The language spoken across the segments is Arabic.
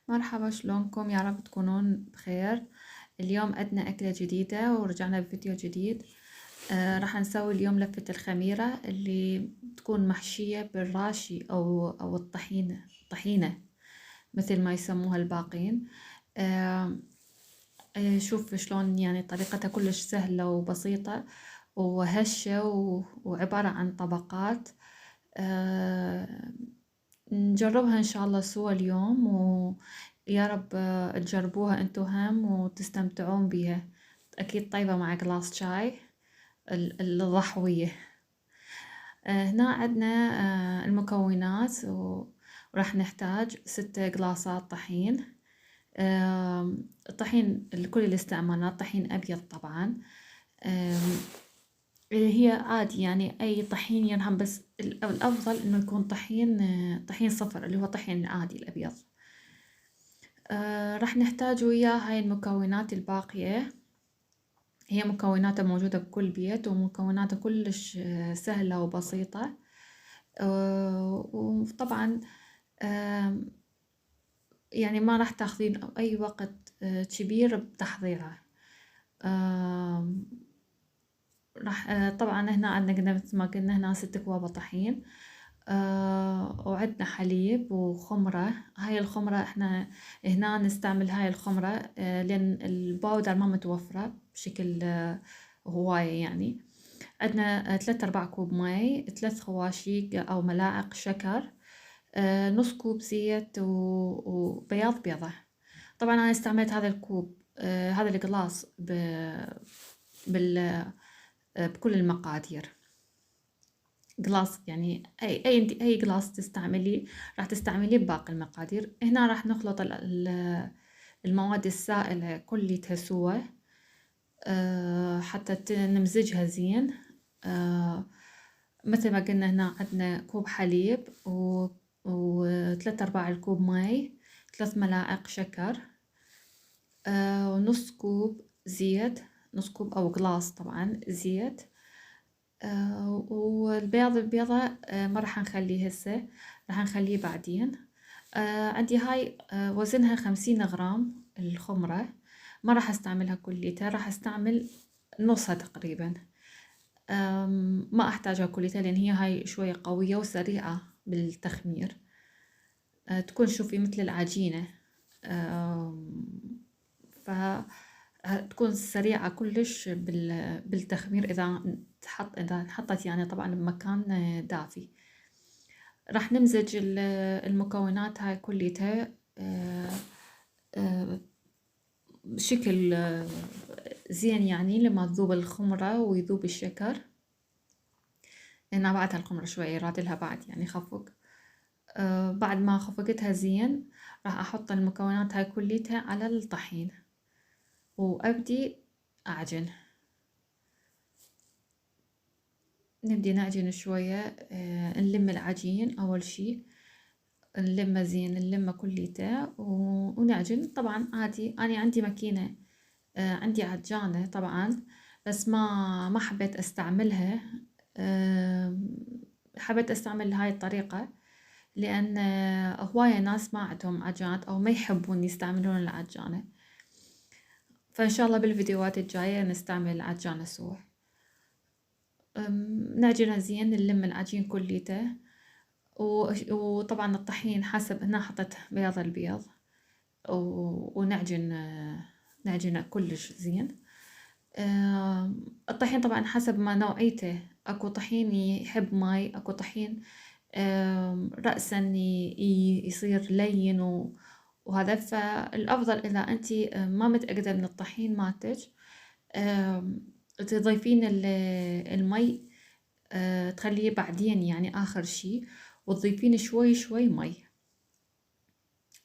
مرحبا، شلونكم؟ يا رب تكونون بخير. اليوم عندنا أكلة جديدة ورجعنا بفيديو جديد. راح نسوي اليوم لفة الخميرة اللي تكون محشية بالراشي أو الطحينة مثل ما يسموها الباقين. آه شوف شلون، يعني طريقتها كلش سهلة وبسيطة وهشة وعبارة عن طبقات. آه نجربها إن شاء الله سوا اليوم، ويا رب تجربوها انتو هم وتستمتعون بيها. أكيد طيبة مع قلاص شاي الضحوية. هنا عندنا المكونات وراح نحتاج 6 قلاصات طحين. الطحين كل اللي استعملناه طحين أبيض طبعا. آم، هي عادي يعني أي طحين ينهم، بس الأفضل إنه يكون طحين صفر اللي هو طحين العادي الأبيض. راح نحتاج وياه هاي المكونات الباقية. هي مكوناتها موجودة بكل بيت ومكوناتها كلش سهلة وبسيطة. وطبعا يعني ما راح تاخذين أي وقت كبير بتحضيرها. راح طبعا هنا عندنا مثل ما قلنا هنا 6 أكواب طحين. وعندنا حليب وخمرة. هاي الخمرة احنا هنا نستعمل هاي الخمرة لأن الباودر ما متوفرة بشكل هواية يعني. عندنا 3/4 كوب مي، 3 خواشيق أو ملاعق شكر، نص كوب زيت وبياض بيضة. طبعا أنا استعملت هذا الكوب، هذا القلاص بال بكل المقادير. قلاص يعني أي قلاص تستعملي راح تستعمليه بباقي المقادير. هنا راح نخلط المواد السائلة كلها سوا حتى نمزجها زين. مثل ما قلنا هنا عندنا كوب حليب و3/4 الكوب مي، 3 ملاعق شكر، ونص كوب زيت، نص كوب أو قلاص طبعا زيت. البيضة ما راح نخليه هسه، راح نخليه بعدين. عندي هاي وزنها 50 غرام الخمرة. ما راح استعملها كليتها، راح استعمل نصها تقريبا. ما احتاجها كليتها لان هي هاي شوية قوية وسريعة بالتخمير. تكون شوفي مثل العجينة. فتكون سريعة كلش بالتخمير إذا انحطت يعني طبعا بمكان دافي. راح نمزج المكونات هاي كليتها بشكل زين يعني لما تذوب الخمرة ويذوب الشكر. هنا بعدها الخمرة شوية رادلها بعد يعني خفق. بعد ما خفقتها زين راح أحط المكونات هاي كليتها على الطحين وأبدي أعجن. نبدي نعجن شوية. نلم العجين أول شي، نلمه زين، نلمه كليته ونعجن. طبعا عادي أنا عندي ماكينة، عندي عجانة طبعا، بس ما حبيت استعملها. حبيت استعمل هاي الطريقة لأن هواية ناس ما عندهم عجانات أو ما يحبون يستعملون العجانة. فإن شاء الله بالفيديوهات الجاية نستعمل العجانة سوا. نعجنها زين، نلم العجين كليته. وطبعا الطحين حسب، هنا حطيت بياض البيض نعجنه كلش زين. الطحين طبعا حسب ما نوعيته، اكو طحين يحب ماي، اكو طحين رأسا يصير لين وهذا. فالأفضل إذا أنتي ما متأكدة من الطحين مالتج تضيفين المي، تخليه بعدين يعني آخر شي، وتضيفين شوي شوي مي.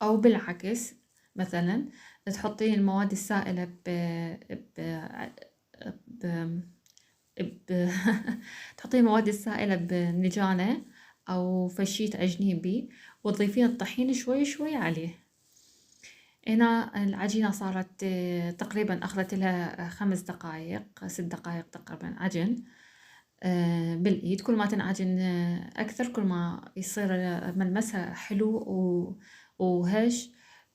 أو بالعكس مثلا تحطين المواد السائلة ب... تحطين المواد السائلة بنجانة أو فشي تعجنين بيه، وتضيفين الطحين شوي شوي عليه. هنا العجينة صارت تقريبا أخذت لها 5 دقايق 6 دقايق تقريبا عجن بالإيد. كل ما تنعجن أكثر كل ما يصير ملمسها حلو وهش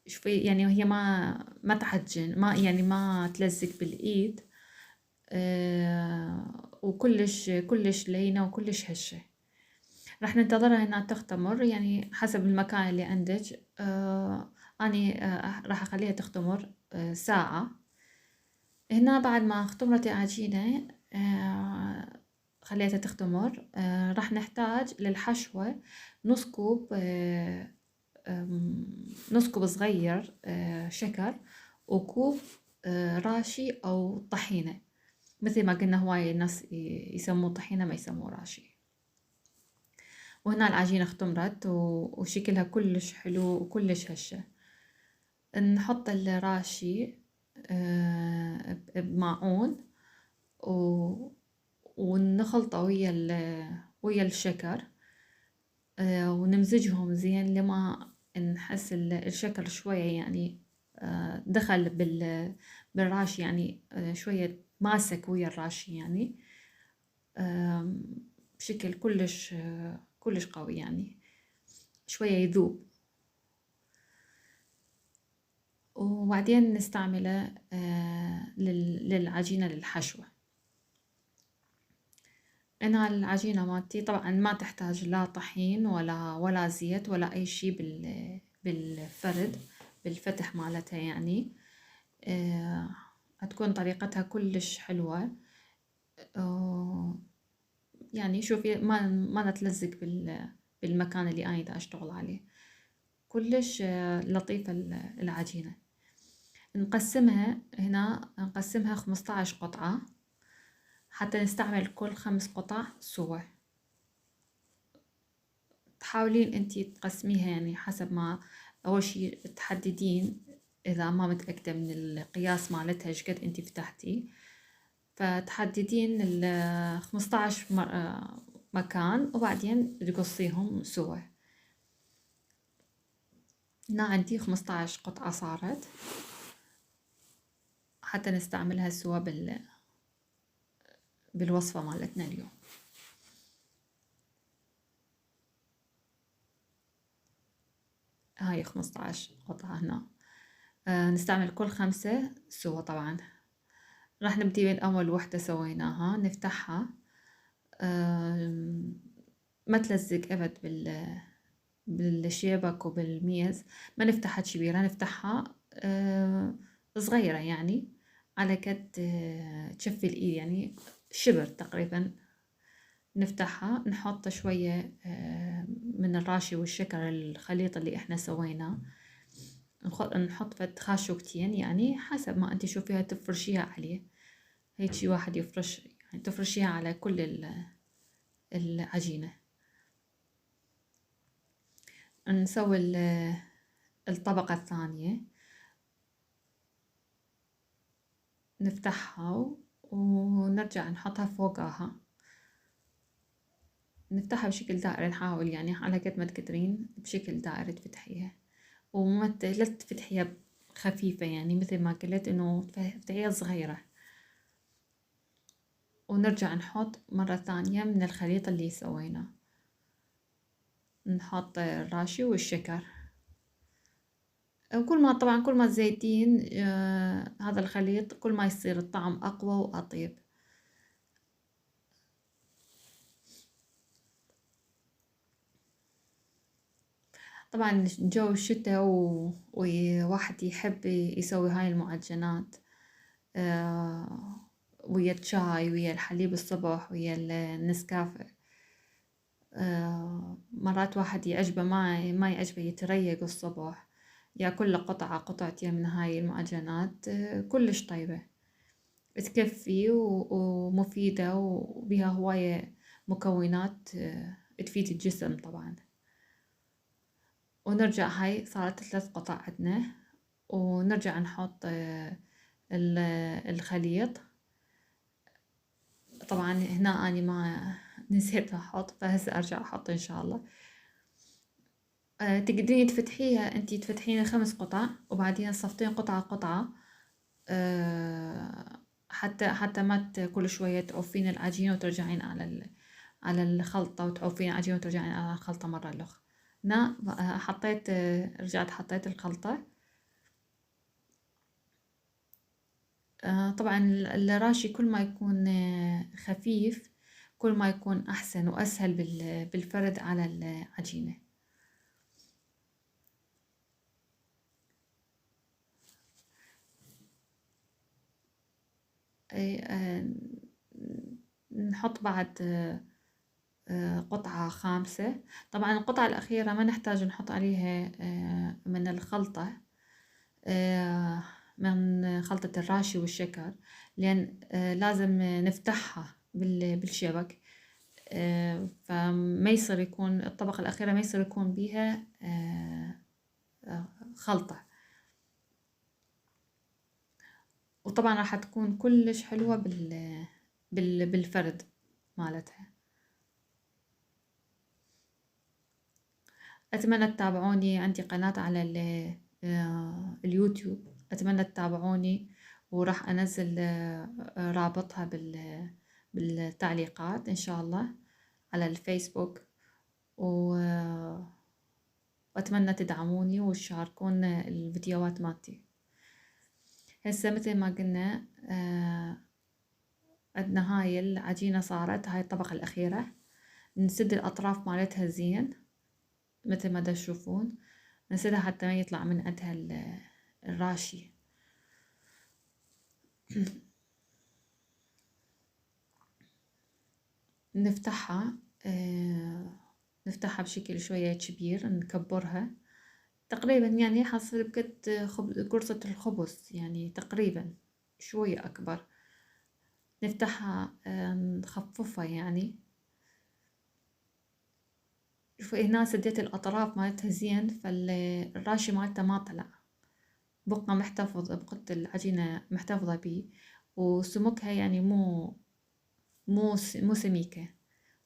شوفي يعني هي ما تعجن، ما يعني ما تلزق بالإيد، وكلش لينة وكلش هشة. راح ننتظرها إنها تختمر، يعني حسب المكان اللي عندك. أني راح أخليها تختمر ساعة. هنا بعد ما اختمرت العجينة، خليتها تختمر. راح نحتاج للحشوة نص كوب، نص كوب صغير شكر، وكوب راشي أو طحينة، مثل ما قلنا هواي الناس يسموه طحينة ما يسموه راشي. وهنا العجينة اختمرت وشكلها كلش حلو وكلش هشة. نحط الراشي بماعون ونخلطه ويا الشكر، ونمزجهم زين لما نحس الشكر شوية يعني دخل بالراشي، يعني شوية ماسك ويا الراشي، يعني بشكل كلش قوي، يعني شوية يذوب. وبعدين نستعمله للعجينة للحشوة. أنا العجينة مالتي طبعا ما تحتاج لا طحين ولا زيت ولا أي شي بالفرد، بالفتح مالتها يعني. هتكون طريقتها كلش حلوة. يعني شوفي ما نتلزق بالمكان اللي أنا دا أشتغل عليه. كلش لطيفة العجينة. نقسمها هنا، نقسمها 15 قطعة حتى نستعمل كل 5 قطع سوا. تحاولين انتي تقسميها يعني حسب ما، اول شي تحددين اذا ما متأكدة من القياس مالتها شقد انتي فتحتي، فتحددين 15 مكان وبعدين تقصيهم سوا. هنا عندي 15 قطعة صارت حتى نستعملها سوا بالوصفة مالتنا اليوم. هاي 15 قطعة هنا. نستعمل كل 5 سوا طبعا. راح نبدي من أول وحدة سويناها نفتحها. ما تلزق أبد بالشيبك وبالميز. ما نفتحها كبيرة، نفتحها صغيرة يعني على قد تشفي الإيد، يعني شبر تقريبا. نفتحها نحط شوية من الراشي والشكر الخليط اللي احنا سويناه. نحط فد خاشوقتين، يعني حسب ما انت شوفيها تفرشيها عليه. هيجي واحد يفرش، يعني تفرشيها على كل العجينة. نسوي الطبقة الثانية، نفتحها ونرجع نحطها فوقها. نفتحها بشكل دائري، نحاول يعني على قد ما تقدرين بشكل دائري تفتحيها، لا تفتحيها خفيفة، يعني مثل ما قلت انه تفتحيها صغيرة. ونرجع نحط مرة ثانية من الخليط اللي سويناه، نحط الراشي والشكر. طبعا كل ما تزيدين هذا الخليط كل ما يصير الطعم أقوى وأطيب. طبعا جو الشتاء وواحد يحب يسوي هاي المعجنات ويا الشاي ويا الحليب الصبح ويا النسكافيه. مرات واحد يعجبه ما يعجبه يتريق الصبح، ياكل له قطعة قطعتين من هاي المعجنات كلش طيبة، تكفي ومفيدة وبها هواية مكونات تفيد الجسم طبعا. ونرجع، هاي صارت 3 قطع عندنا، ونرجع نحط الخليط. طبعا هنا أنا ما نسيت أحط، فهسه أرجع أحط إن شاء الله. تقدرين تفتحيها، انتي تفتحين 5 قطع وبعدين تصفطين قطعة قطعة، حتى ما كل شوية تعوفين العجينة وترجعين على الخلطة، وتعوفين العجينة وترجعين على الخلطة مرة الأخرى. هنا حطيت، رجعت حطيت الخلطة طبعا الراشي كل ما يكون خفيف كل ما يكون أحسن وأسهل بالفرد على العجينة. نحط بعد قطعة خامسة. طبعا القطعة الأخيرة ما نحتاج نحط عليها من الخلطة، من خلطة الراشي والشكر، لأن لازم نفتحها بالشبك، فما يصير يكون الطبقة الأخيرة ما يصير يكون بيها خلطة. وطبعا راح تكون كلش حلوة بالفرد مالتها. أتمنى تتابعوني، عندي قناة على اليوتيوب، أتمنى تتابعوني، وراح أنزل رابطها بالتعليقات إن شاء الله على الفيسبوك، وأتمنى تدعموني وتشاركون الفيديوهات مالتي. هسه مثل ما قلنا عندنا هاي العجينة صارت، هاي الطبقة الأخيرة، نسد الأطراف مالتها زين مثل ما تشوفون، نسدها حتى ما يطلع من عندها الراشي. نفتحها نفتحها بشكل شوية كبير، نكبرها تقريبا يعني حصل بقد قرصة الخبز، يعني تقريبا شوية أكبر. نفتحها نخففها يعني. شوفوا هنا سديت الأطراف مالتها زين، فالراشي مالتها ما طلع، بقى محتفظ، بقت العجينة محتفظة بيه، وسمكها يعني مو سميكة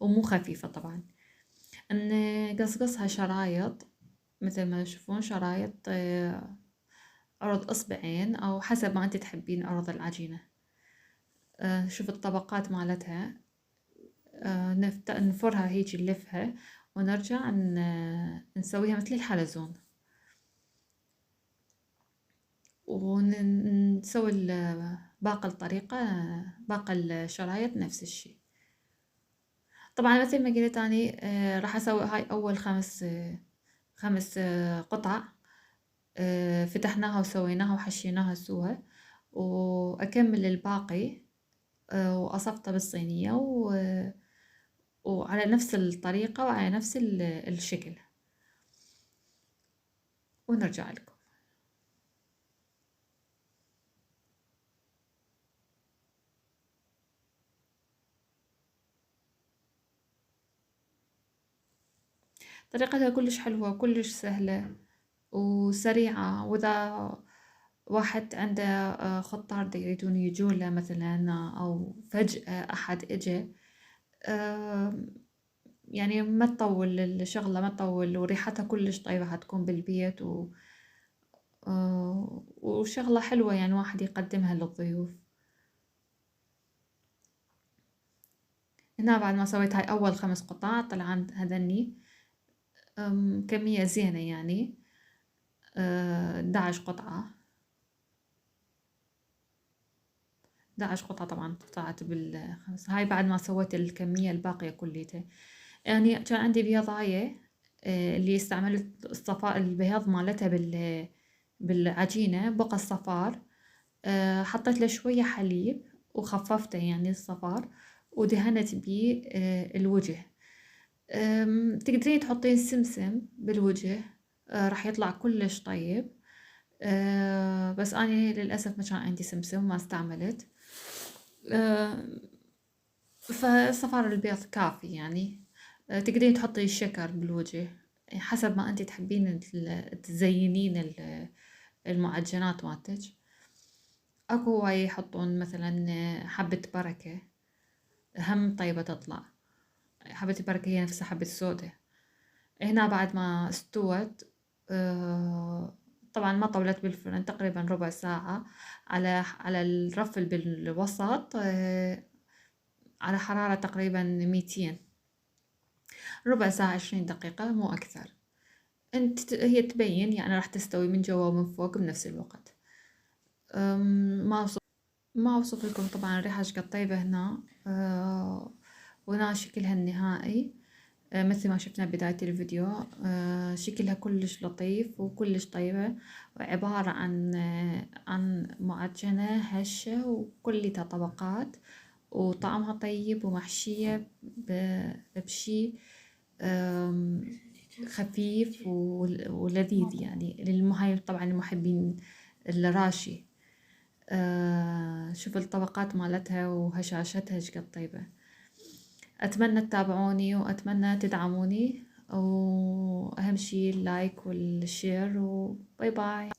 ومو خفيفة. طبعا نقصقصها شرايط مثل ما تشوفون، شرايط عرض إصبعين أو حسب ما أنت تحبين عرض العجينة. شوف الطبقات مالتها، نفرها هيجي نلفها ونرجع نسويها مثل الحلزون، ونسوي باقي الطريقة، باقي الشرايط نفس الشي. طبعا مثل ما قلت أني راح أسوي هاي أول خمس قطع، فتحناها وسويناها وحشيناها سوا، وأكمل الباقي وأصفته بالصينية وعلى نفس الطريقة وعلى نفس الشكل، ونرجع لكم. طريقتها كلش حلوة وكلش سهلة وسريعة، وإذا واحد عنده خطار يريدون يجون له مثلا، أو فجأة أحد إجا، يعني ما تطول الشغلة، ما تطول، وريحتها كلش طيبة هتكون بالبيت، وشغلة حلوة يعني واحد يقدمها للضيوف. هنا بعد ما سويت هاي أول 5 قطع طلعان هذني كمية زينة يعني 11 قطعة. 11 قطعة طبعا طلعت بالخمس. هاي بعد ما سويت الكمية الباقية كليتها. يعني كان عندي بيضاية اللي استعملت البياض مالتها بالعجينة، بقى الصفار حطيت له شوية حليب وخففته يعني الصفار، ودهنت بيه الوجه. تقدرين تحطين سمسم بالوجه، راح يطلع كلش طيب، بس أنا للأسف ما كان عندي سمسم ما استعملت، فصفار البيض كافي يعني. تقدرين تحطي الشكر بالوجه حسب ما أنت تحبين تزينين المعجنات مالتك. اكو هواي يحطون مثلا حبة بركة، هم طيبة تطلع. حبة البركة هي نفسها حبة السوداء. هنا بعد ما استوت طبعا ما طولت بالفرن، تقريبا ربع ساعة على الرف بالوسط، على حرارة تقريبا 200، ربع ساعة 20 دقيقة مو أكثر. هي تبين يعني راح تستوي من جوا ومن فوق بنفس الوقت. ما ما أوصف لكم طبعا الريحة شقد طيبة هنا. وهنا شكلها النهائي. مثل ما شفنا بداية الفيديو. شكلها كلش لطيف وكلش طيبة، وعبارة عن معجنة هشة وكلها طبقات، وطعمها طيب ومحشية بشي خفيف ولذيذ، يعني طبعا المحبين الراشي. شوف الطبقات مالتها وهشاشتها شقد طيبة. أتمنى تتابعوني وأتمنى تدعموني، وأهم شي اللايك والشير، وباي باي.